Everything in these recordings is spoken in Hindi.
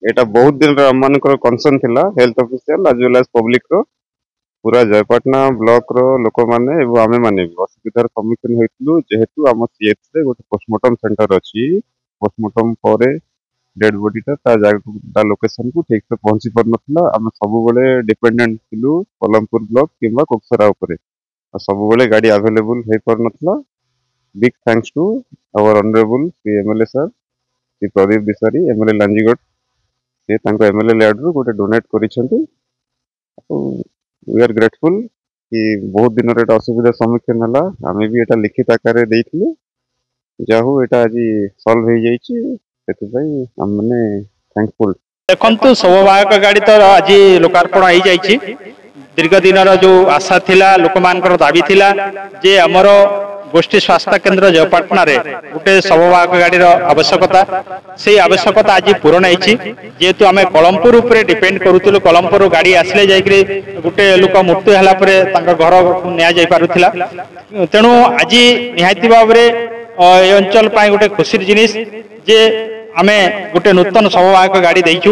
एटा बहुत दिन आम मानकर कंसर्न थिला health official as well as public रो पूरा जयपाटना ब्लॉक रो लोक माने एवं आमे माने भी असुविधार सम्मुखीन होइतलु जेहेतु आम सीएच रे गोटे पोस्टमार्टम सेंटर अछि पोस्टमार्टम परे डेड बॉडी ता लोकेशन को ठीक से पहुंची पर नथला आम सब बेले डिपेंडेंट थिलु कोलमपुर ब्लॉक किंबा कोकसरा उपरे सब बेले गाड़ी अवेलेबल हे पर नथला big thanks to our honourable Shri MLA sir Shri Pradeep Disari MLA Lanjigarh से तांको एमएलए लैड रो गोटे डोनेट करिसेंती वी आर ग्रेटफुल कि बहुत दिन रे असुविधा सम्मुखीन हला आमे भी एटा लिखित आकार रे देइथिलु जाहु एटा आज सॉल्व हो जाइछि सेति भाई हम माने थैंकफुल देखंतु सौभाग्य गाड़ी तो आज लोकार्पण हो जाइछि दीर्घ दिन जो आशा थिला लोक मानकर दाबी थिला जे हमर गोष्ठी स्वास्थ्य केन्द्र जयपाटना रे गोटे सबवाहक गाड़ी आवश्यकता से आवश्यकता आज पूरण होती जेहेतु आम कलमपुर उपरे डिपेंड करूँ कलमपुर गाड़ी आसले जाकि गोटे लोक मृत्यु है घर नि पारुला तेणु आज निहाती भाव में अंचल गोटे खुशी जिनिस जे आमे गोटे नूतन सबवाहक गाड़ी देचु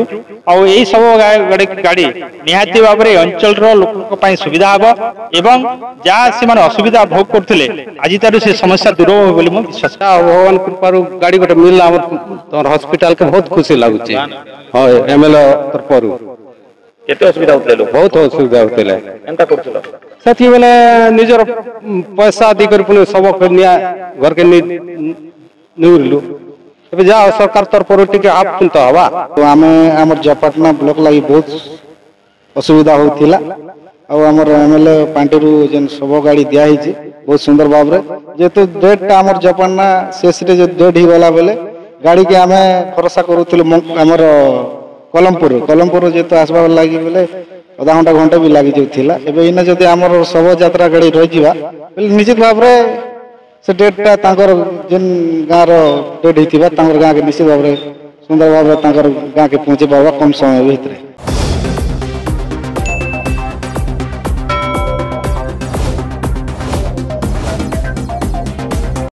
आई सबवाहक गाड़ी निहाती भाव में अंचल लोक सुविधा हम एवं जहाँ से असुविधा भोग करते आज तार से समस्या दूर हो विश्वास भगवान कृपार गाड़ी गोटे मिलला हॉस्पिटल के बहुत खुशी लगुच हाँ एमएलए तरफ केते असुविधा होते बहुत असुविधा होते से बेले निजर पैसा दिकर पुणे सब घर के निउरलु जा सरकार तरफ आप चिंता हवा तो आम आम जयपाटना ब्लॉक लगी बहुत असुविधा होता आमर एमएलए पांटी जेन सब गाड़ी दिखाई बहुत सुंदर भाव जेहेतु डेट आम जयपाटना शेष जो डेट ही गला बेले गाड़ी के आम भरोसा करूर कलमपुर जेहेतु आसबार लगी बेले अधा घंटा घंटे भी लगी जाऊला एवं जब आम शव यात्रा गाड़ी रही निश्चित भाव से डेटा जेन गाँव डेट होता गाँ के निश्चित भाव सुंदर भाव गाँ के पहुँचे पावा कम समय भितर।